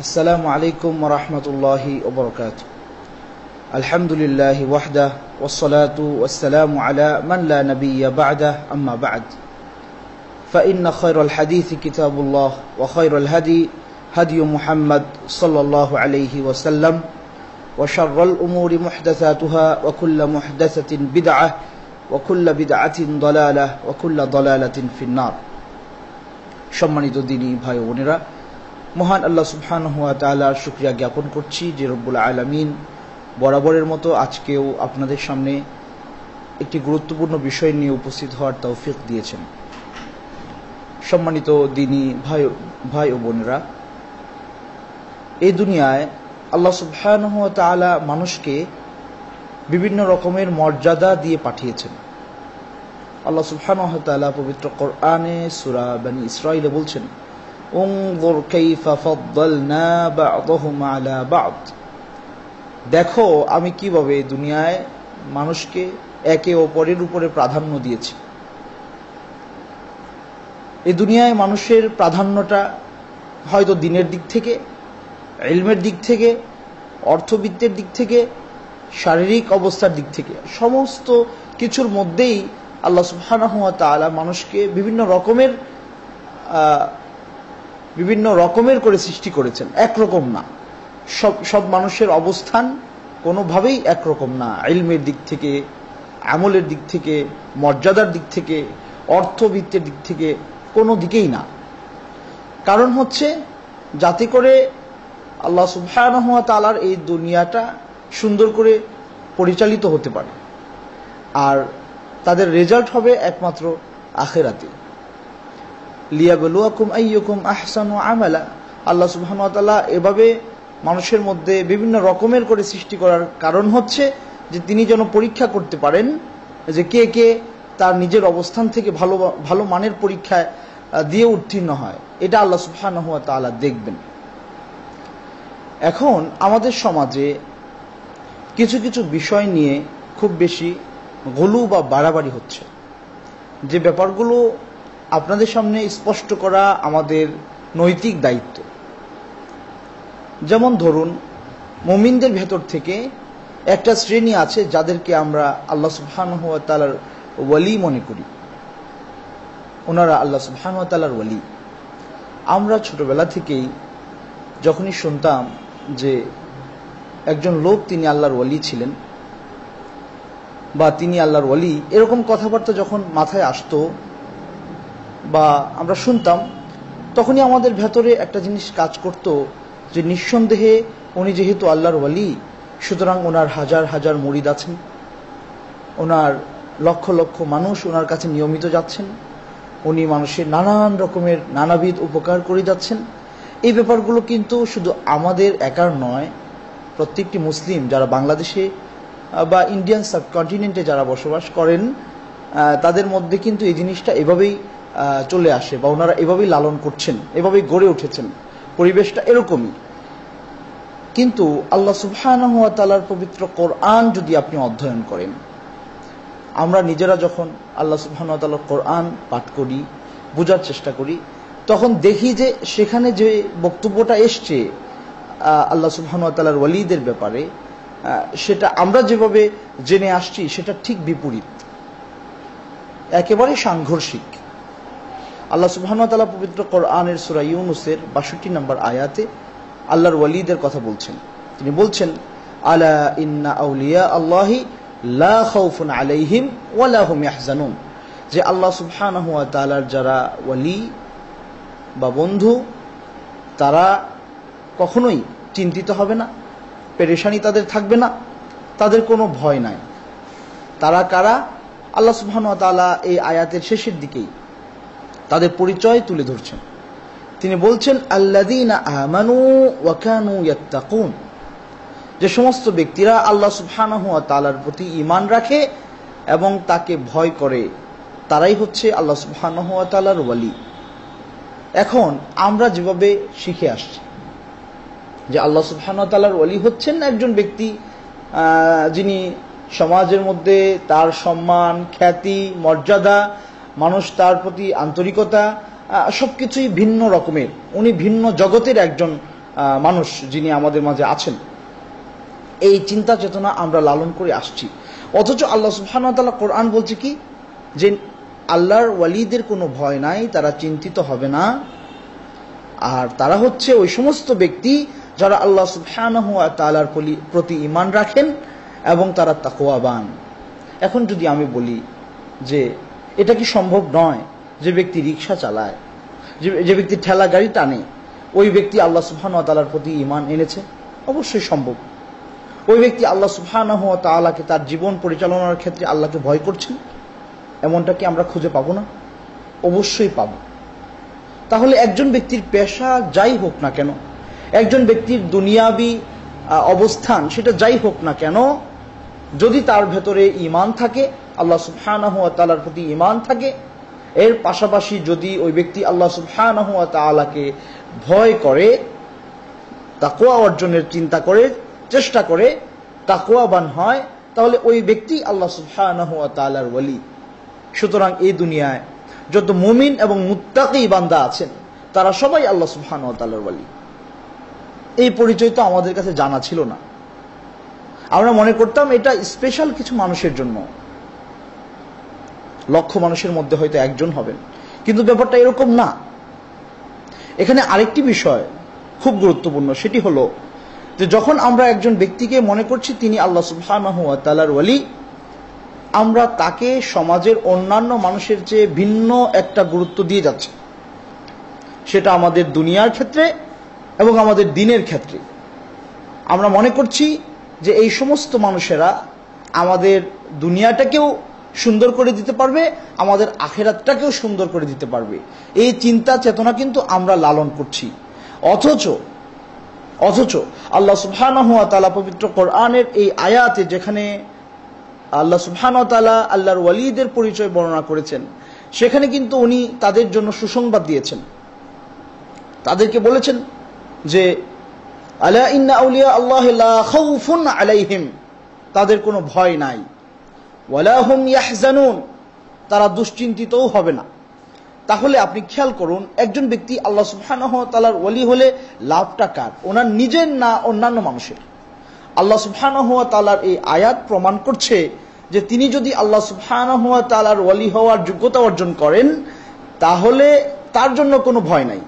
السلام عليكم ورحمة الله وبركاته. الحمد لله وحده والصلاة والسلام على من لا نبي بعده أما بعد فإن خير الحديث كتاب الله وخير الهدي هدي محمد صلى الله عليه وسلم وشر الأمور محدثاتها وكل محدثة بدعة وكل بدعة ضلالة وكل ضلالة في النار. সম্মানিত দিনী ভাই ও বোনেরা, মহান আল্লাহ সুবহানাহু ওয়া তাআলার শুকরিয়া জ্ঞাপন করছি যে রব্বুল আলামিন বরাবরের মতো আজকেও আপনাদের সামনে একটি গুরুত্বপূর্ণ বিষয় নিয়ে উপস্থিত হওয়ার তৌফিক দিয়েছেন। সম্মানিত দিনী ভাই ও বোনেরা, এই দুনিয়ায় আল্লাহ সুবহানাহু ওয়া তাআলা মানুষকে বিভিন্ন রকমের মর্যাদা দিয়ে পাঠিয়েছেন। আল্লাহ সুবহানাহু ওয়া তাআলা পবিত্র কোরআনে সূরা বনী ইসরাঈলে বলছেন, উনজুর কাইফা ফাদ্দালনা বা'দাহুম আলা বা'দ। দেখো আমি কিভাবে দুনিয়ায় মানুষকে একে অপরের উপরে প্রাধান্য দিয়েছি। এই দুনিয়ায় মানুষের প্রাধান্যটা হয়তো দিনের দিক থেকে, ইলমের দিক থেকে, অর্থবিত্তের দিক থেকে, শারীরিক অবস্থার দিক থেকে, সমস্ত কিছুর মধ্যেই আল্লাহ সুবহানাহু ওয়া তাআলা মানুষকে বিভিন্ন রকমের করে সৃষ্টি করেছেন, একরকম না। সব মানুষের অবস্থান কোনোভাবেই একরকম না, ইলমের দিক থেকে, আমলের দিক থেকে, মর্যাদার দিক থেকে, অর্থবিত্তের দিক থেকে, কোনো দিকেই না। কারণ হচ্ছে যাতে করে আল্লাহ সুবহানাহু ওয়া তাআলার এই দুনিয়াটা সুন্দর করে পরিচালিত হতে পারে, আর তাদের রেজাল্ট হবে একমাত্র আখিরাতে। লিয়াবলুয়াকুম আইয়ুকুম আহসানু আমালা। আল্লাহ সুবহানাহু ওয়া তাআলা এভাবে মানুষের মধ্যে বিভিন্ন রকমের করে সৃষ্টি করার কারণ হচ্ছে যে তিনি যেন পরীক্ষা করতে পারেন যে কে কে তার নিজের অবস্থান থেকে ভালো মানের পরীক্ষায় দিয়ে উত্তীর্ণ হয়। এটা আল্লাহ সুবহানাহু ওয়া তাআলা দেখবেন। এখন আমাদের সমাজে কিছু কিছু বিষয় নিয়ে খুব বেশি গলু বা বাড়াবাড়ি হচ্ছে, যে ব্যাপারগুলো আপনাদের সামনে স্পষ্ট করা আমাদের নৈতিক দায়িত্ব। যেমন ধরুন, মুমিনদের ভেতর থেকে একটা শ্রেণী আছে যাদেরকে আমরা আল্লাহ সুবহানাহু ওয়া তাআলার ওয়ালি মনে করি। ওনারা আল্লাহ সুবহানাহু ওয়া তাআলার ওয়ালি। আমরা ছোটবেলা থেকেই যখনই শুনতাম যে একজন লোক তিনি আল্লাহর ওয়ালি ছিলেন বা তিনি আল্লাহর ওয়ালি, এরকম কথাবার্তা যখন মাথায় আসতো বা আমরা শুনতাম, তখনই আমাদের ভেতরে একটা জিনিস কাজ করত যে নিঃসন্দেহে উনি যেহেতু আল্লাহর ওয়ালি, সুতরাং ওনার হাজার হাজার মুরিদ আছেন, ওনার লক্ষ লক্ষ মানুষ ওনার কাছে নিয়মিত যাচ্ছেন, উনি মানুষের নানান রকমের নানাবিধ উপকার করে যাচ্ছেন। এই ব্যাপারগুলো কিন্তু শুধু আমাদের একার নয়, প্রত্যেকটি মুসলিম যারা বাংলাদেশে বা ইন্ডিয়ান সাবকন্টিনেন্টে যারা বসবাস করেন তাদের মধ্যে কিন্তু এই জিনিসটা এভাবেই চলে আসে বা ওনারা এভাবেই লালন করছেন, এভাবেই গড়ে উঠেছেন, পরিবেশটা এরকমই। কিন্তু আল্লাহ সুবহানাহু ওয়া তাআলার পবিত্র কোরআন যদি আপনি অধ্যয়ন করেন, আমরা নিজেরা যখন আল্লাহ সুবহানাহু ওয়া তাআলার কোরআন পাঠ করি, বোঝার চেষ্টা করি, তখন দেখি যে সেখানে যে বক্তব্যটা এসছে আল্লাহ সুবহানাহু ওয়া তাআলার ওয়ালিদের ব্যাপারে, সেটা আমরা যেভাবে জেনে আসছি সেটা ঠিক বিপরীত, একেবারে সাংঘর্ষিক। আল্লাহ সুবহানাহু ওয়া তাআলা পবিত্র কোরআনের সূরা ইউনূসের ৬২ নম্বর আয়াতে আল্লাহর ওয়ালিদের কথা বলছেন। তিনি বলছেন, আলা ইন্না আউলিয়া আল্লাহি লা খাউফুন আলাইহিম ওয়া লা হুম ইয়াহজানুন। যে আল্লাহ সুবহানাহু ওয়া তাআলার যারা ওয়ালি বা বন্ধু, তারা কখনোই চিন্তিত হবে না, পেরেশানি তাদের থাকবে না, তাদের কোনো ভয় নাই। তারা কারা? আল্লাহ সুবহানাহু ওয়া তাআলা এই আয়াতের শেষের দিকেই তাদের পরিচয় তুলে ধরছেন। তিনি বলছেন, আল্লাযীনা আমানু ওয়া কানু ইয়াত্তাকুন। যে সমস্ত ব্যক্তিরা আল্লাহ সুবহানাহু ওয়া তাআলার প্রতি ঈমান রাখে এবং তাকে ভয় করে, তারাই হচ্ছে আল্লাহ সুবহানাহু ওয়া তাআলার ওয়ালি। এখন আমরা যেভাবে শিখে আসছি যে আল্লাহ সুবহানাহু ওয়া তাআলার ওয়ালি হচ্ছেন একজন ব্যক্তি যিনি সমাজের মধ্যে তার সম্মান, খ্যাতি, মর্যাদা, মানুষ তার প্রতি আন্তরিকতা, সবকিছুই ভিন্ন রকমের, উনি ভিন্ন জগতের একজন মানুষ যিনি আমাদের মাঝে আছেন, এই চিন্তা চেতনা আমরা লালন করে আসছি। অথচ আল্লাহ সুবহানাহু ওয়া তাআলা কোরআন বলছে কি, যে আল্লাহর ওয়ালিদের কোনো ভয় নাই, তারা চিন্তিত হবে না, আর তারা হচ্ছে ওই সমস্ত ব্যক্তি যারা আল্লাহ সুবহানাহু ওয়া তাআলার প্রতি ঈমান রাখেন এবং তারা তাকওয়াবান। এখন যদি আমি বলি যে এটা কি সম্ভব নয় যে ব্যক্তি রিকশা চালায়, যে ব্যক্তি ঠেলা গাড়ি টানে, ওই ব্যক্তি আল্লাহ সুবহানাহু ওয়া তাআলার প্রতি ঈমান এনেছে? অবশ্যই সম্ভব। ওই ব্যক্তি আল্লাহ সুবহানাহু ওয়া তাআলাকে তার জীবন পরিচালনার ক্ষেত্রে আল্লাহকে ভয় করছেন, এমনটা কি আমরা খুঁজে পাবো না? অবশ্যই পাবো। তাহলে একজন ব্যক্তির পেশা যাই হোক না কেন, একজন ব্যক্তির দুনিয়াবি অবস্থান সেটা যাই হোক না কেন, যদি তার ভেতরে ঈমান থাকে, আল্লাহ সুবহানাহু ওয়া তাআলার প্রতি ঈমান থাকে, এর পাশাপাশি যদি ওই ব্যক্তি আল্লাহ সুবহানাহু ওয়া তাআলাকে ভয় করে, তাকওয়া অর্জনের চিন্তা করে, চেষ্টা করে, তাকওয়াবান হয়, তাহলে ওই ব্যক্তি আল্লাহ সুবহানাহু ওয়া তাআলার ওয়ালি। সুতরাং এই দুনিয়ায় যত মুমিন এবং মুত্তাকি বান্দা আছেন তারা সবাই আল্লাহ সুবহানাহু ওয়া তাআলার ওয়ালি। এই পরিচয় তো আমাদের কাছে জানা ছিল না। আমরা মনে করতাম এটা স্পেশাল কিছু মানুষের জন্য, লক্ষ মানুষের মধ্যে হয়তো একজন হবেন, কিন্তু ব্যাপারটা এরকম না। এখানে আরেকটি বিষয় খুব গুরুত্বপূর্ণ, সেটি হলো যে যখন আমরা একজন ব্যক্তিকে মনে করছি তিনি আল্লাহ সুবহানাহু ওয়া তাআলার ওয়ালি, আমরা তাকে সমাজের অন্যান্য মানুষের চেয়ে ভিন্ন একটা গুরুত্ব দিয়ে যাচ্ছি, সেটা আমাদের দুনিয়ার ক্ষেত্রে এবং আমাদের দিনের ক্ষেত্রে। আমরা মনে করছি যে এই সমস্ত মানুষেরা আমাদের দুনিয়াটাকেও সুন্দর করে দিতে পারবে, আমাদের আখিরাতটাকেও সুন্দর করে দিতে পারবে। এই চিন্তা চেতনা কিন্তু আমরা লালন করছি। অথচ আল্লাহ সুবহানাহু ওয়া তাআলা পবিত্র কোরআনের এই আয়াতে যেখানে আল্লাহ সুবহানাহু ওয়া তাআলা আল্লাহর ওয়ালিদের পরিচয় বর্ণনা করেছেন, সেখানে কিন্তু উনি তাদের জন্য সুসংবাদ দিয়েছেন। তাদেরকে বলেছেন যে আলা ইন্না আউলিয়া আল্লাহি লা খাউফুন আলাইহিম, তাদের কোনো ভয় নাই, ওয়ালা হুম ইয়াহজানুন, তারা দুশ্চিন্তিতও হবে না। তাহলে আপনি খেয়াল করুন, একজন ব্যক্তি আল্লাহ সুবহানাহু ওয়া তাআলার ওয়ালি হলে লাভটা কার? ওনার নিজের না অন্যান্য মানুষের? আল্লাহ সুবহানাহু ওয়া তাআলার এই আয়াত প্রমাণ করছে যে তিনি যদি আল্লাহ সুবহানাহু ওয়া তাআলার ওয়ালি হওয়ার যোগ্যতা অর্জন করেন, তাহলে তার জন্য কোনো ভয় নাই,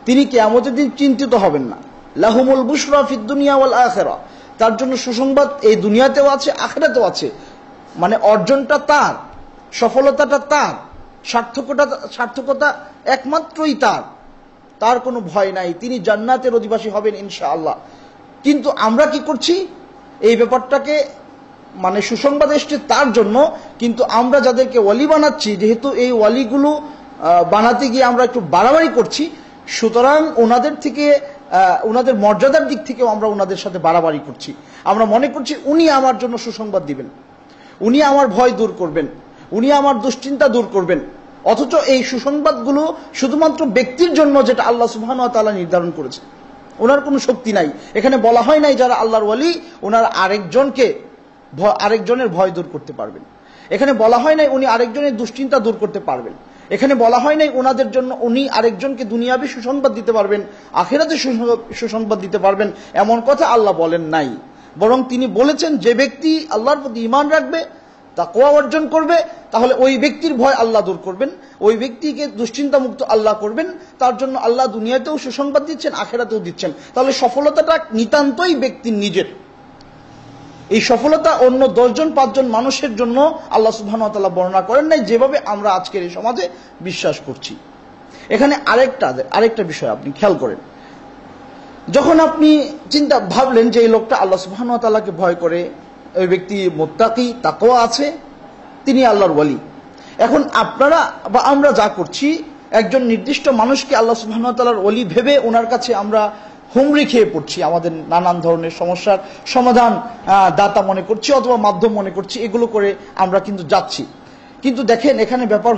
তিনি কিয়ামতের দিন চিন্তিত হবেন না। লাহুমুল বুশরা ফিদ দুনিয়া ওয়াল আখিরা, তার জন্য সুসংবাদ এই দুনিয়াতেও আছে, আখিরাতেও আছে। মানে অর্জনটা তার, সফলতাটা তার, সার্থকতা একমাত্রই তার কোনো ভয় নাই, তিনি জান্নাতের অধিবাসী হবেন ইনশাআল্লাহ। কিন্তু আমরা কি করছি? এই ব্যাপারটাকে মানে সুসংবাদ এসছে তার জন্য, কিন্তু আমরা যাদেরকে ওয়ালি বানাচ্ছি, যেহেতু এই ওয়ালিগুলো বানাতে গিয়ে আমরা একটু বাড়াবাড়ি করছি, সুতরাং ওনাদের থেকে ওনাদের মর্যাদার দিক থেকেও আমরা ওনাদের সাথে বাড়াবাড়ি করছি। আমরা মনে করছি উনি আমার জন্য সুসংবাদ দিবেন, উনি আমার ভয় দূর করবেন, উনি আমার দুশ্চিন্তা দূর করবেন। অথচ এই সুসংবাদগুলো শুধুমাত্র ব্যক্তির জন্য, যেটা আল্লাহ সুবহানাহু ওয়া তাআলা নির্ধারণ করেছে। ওনার কোনো শক্তি নাই। এখানে বলা হয় নাই যারা আল্লাহর ওয়ালি ওনার আরেকজনের ভয় দূর করতে পারবেন। এখানে বলা হয় নাই উনি আরেকজনের দুশ্চিন্তা দূর করতে পারবেন। এখানে বলা হয় নাই ওনাদের জন্য উনি আরেকজনকে দুনিয়াবি সুসংবাদ দিতে পারবেন, আখিরাতে সুসংবাদ দিতে পারবেন, এমন কথা আল্লাহ বলেন নাই। বরং তিনি বলেছেন যে ব্যক্তি আল্লাহর প্রতি ঈমান রাখবে, তাকওয়া অর্জন করবে, তাহলে ওই ব্যক্তির ভয় আল্লাহ দূর করবেন, ওই ব্যক্তিকে দুশ্চিন্তা মুক্ত আল্লাহ করবেন। তার জন্য আল্লাহ দুনিয়াতেও সুসংবাদ দিচ্ছেন, আখিরাতেও দিচ্ছেন। তাহলে সফলতাটা নিতান্তই ব্যক্তির নিজের। এই সফলতা অন্য 10 জন 5 জন মানুষের জন্য আল্লাহ সুবহানাহু ওয়া তাআলা বর্ণনা করেন নাই, যেভাবে আমরা আজকের এই সমাজে বিশ্বাস করছি। এখানে আরেকটা বিষয় আপনি খেয়াল করেন। যখন আপনি ভাবলেন যে এই লোকটা আল্লাহ সুবহানাহু ওয়া তাআলাকে ভয় করে, ওই ব্যক্তি মুত্তাকি, তাকওয়া আছে, তিনি আল্লাহর ওয়ালি। এখন আপনারা বা আমরা যা করছি, একজন নির্দিষ্ট মানুষকে আল্লাহ সুবহানাহু ওয়া তাআলার ওয়ালি ভেবে ওনার কাছে আমরা হুমড়ি খেয়ে পড়ছি, আমাদের নানান ধরনের সমস্যার সমাধান দাতা মনে করছি অথবা মাধ্যম মনে করছি, এগুলো করে আমরা কিন্তু যাচ্ছি। কিন্তু দেখেন এখানে ব্যাপার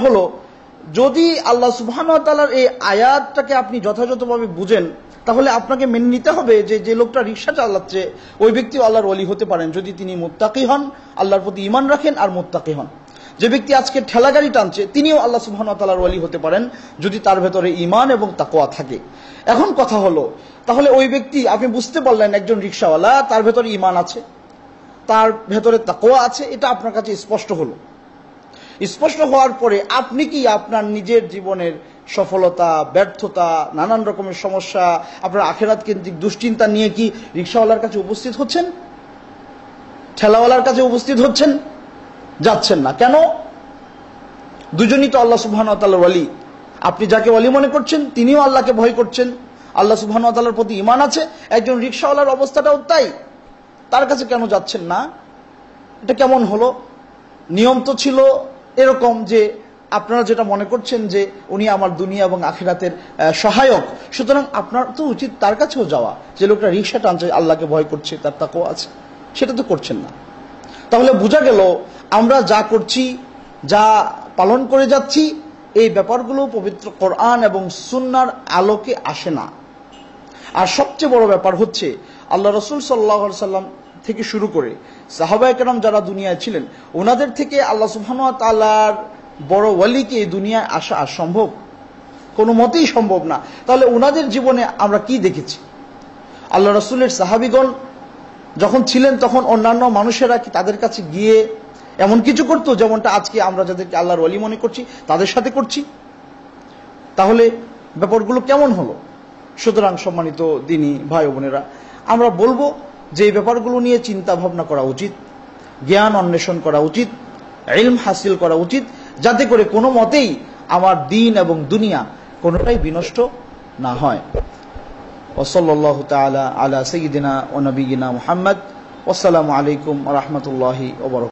হলো যদি আল্লাহ সুবহানাহু ওয়া তাআলার এই আয়াতটাকে আপনি যথাযথভাবে বুঝেন, তাহলে আপনাকে মেনে নিতে হবে যে লোকটা রিকশা চালাচ্ছে ওই ব্যক্তিও আল্লাহর ওয়ালি হতে পারেন, যদি তিনি মুত্তাকি হন, আল্লাহর প্রতি ঈমান রাখেন আর মুত্তাকি হন। যে ব্যক্তি আজকে ঠেলাগাড়ি টানছে তিনিও আল্লাহ সুবহানাহু ওয়া তাআলার ওয়ালি হতে পারেন যদি তার ভেতরে ঈমান এবং তাকওয়া থাকে। এখন কথা হলো, তাহলে ওই ব্যক্তি, আপনি বুঝতে পারলেন একজন রিকশাওয়ালা, তার ভেতরে ঈমান আছে, তার ভেতরে তাকওয়া আছে, এটা আপনার কাছে স্পষ্ট হলো। স্পষ্ট হওয়ার পরে আপনি কি আপনার নিজের জীবনের সফলতা, ব্যর্থতা, নানান রকমের সমস্যা, আপনার আখিরাত কেন্দ্রিক দুশ্চিন্তা নিয়ে কি রিকশাওয়ালার কাছে উপস্থিত হচ্ছেন? ঠেলাওয়ালার কাছে উপস্থিত হচ্ছেন? যাচ্ছেন না। কেন? দুজনই তো আল্লাহ সুবহানাহু ওয়া তাআলার ওয়ালি। আপনি যাকে ওয়ালি মনে করছেন তিনিও আল্লাহকে ভয় করছেন, আল্লাহ সুবহানাহু ওয়া তাআলার প্রতি ঈমান আছে। একজন রিকশাওয়ালার অবস্থাটাও তাই। তার কাছে কেন যাচ্ছেন না? এটা কেমন হলো? নিয়ম তো ছিল এরকম যে আপনারা যেটা মনে করছেন যে উনি আমার দুনিয়া এবং আখিরাতের সহায়ক, সুতরাং আপনার তো উচিত তার কাছেও যাওয়া। যে লোকটা রিকশা টানছে, আল্লাহকে ভয় করছে, তার তাকওয়া আছে, সেটা তো করছেন না। তাহলে বোঝা গেল আমরা যা করছি, যা পালন করে যাচ্ছি, এই ব্যাপারগুলো পবিত্র কোরআন এবং সুন্নাহর আলোকে আসে না। আর সবচেয়ে বড় ব্যাপার হচ্ছে আল্লাহ রাসূল সাল্লাল্লাহু আলাইহি সাল্লাম থেকে শুরু করে সাহাবায়ে কেরাম যারা দুনিয়ায় ছিলেন, ওনাদের থেকে আল্লাহ সুবহানাহু ওয়া তাআলার বড় ওয়ালিকে এই দুনিয়ায় আসা সম্ভব? কোনো মতেই সম্ভব না। তাহলে ওনাদের জীবনে আমরা কি দেখেছি? আল্লাহ রাসূলের সাহাবীগণ যখন ছিলেন তখন অন্যান্য মানুষেরা কি তাদের কাছে গিয়ে এমন কিছু করতো যেমনটা আজকে আমরা যাদেরকে আল্লাহর ওয়ালি মনে করছি তাদের সাথে করছি? তাহলে ব্যাপারগুলো কেমন হলো? সুতরাং সম্মানিত দিনী ভাই বোনেরা, আমরা বলবো যে এই ব্যাপারগুলো নিয়ে চিন্তা ভাবনা করা উচিত, জ্ঞান অন্বেষণ করা উচিত, ইলম হাসিল করা উচিত, যাতে করে কোনো মতেই আমার দিন এবং দুনিয়া কোনোটাই বিনষ্ট না হয়। ওয়াসাল্লাল্লাহু তাআলা আলা সাইয়্যিদিনা ওয়া নবিয়িনা মুহাম্মদ। ওয়াসসালামু আলাইকুম ওয়া রাহমাতুল্লাহি ওয়া বারাকাতুহু।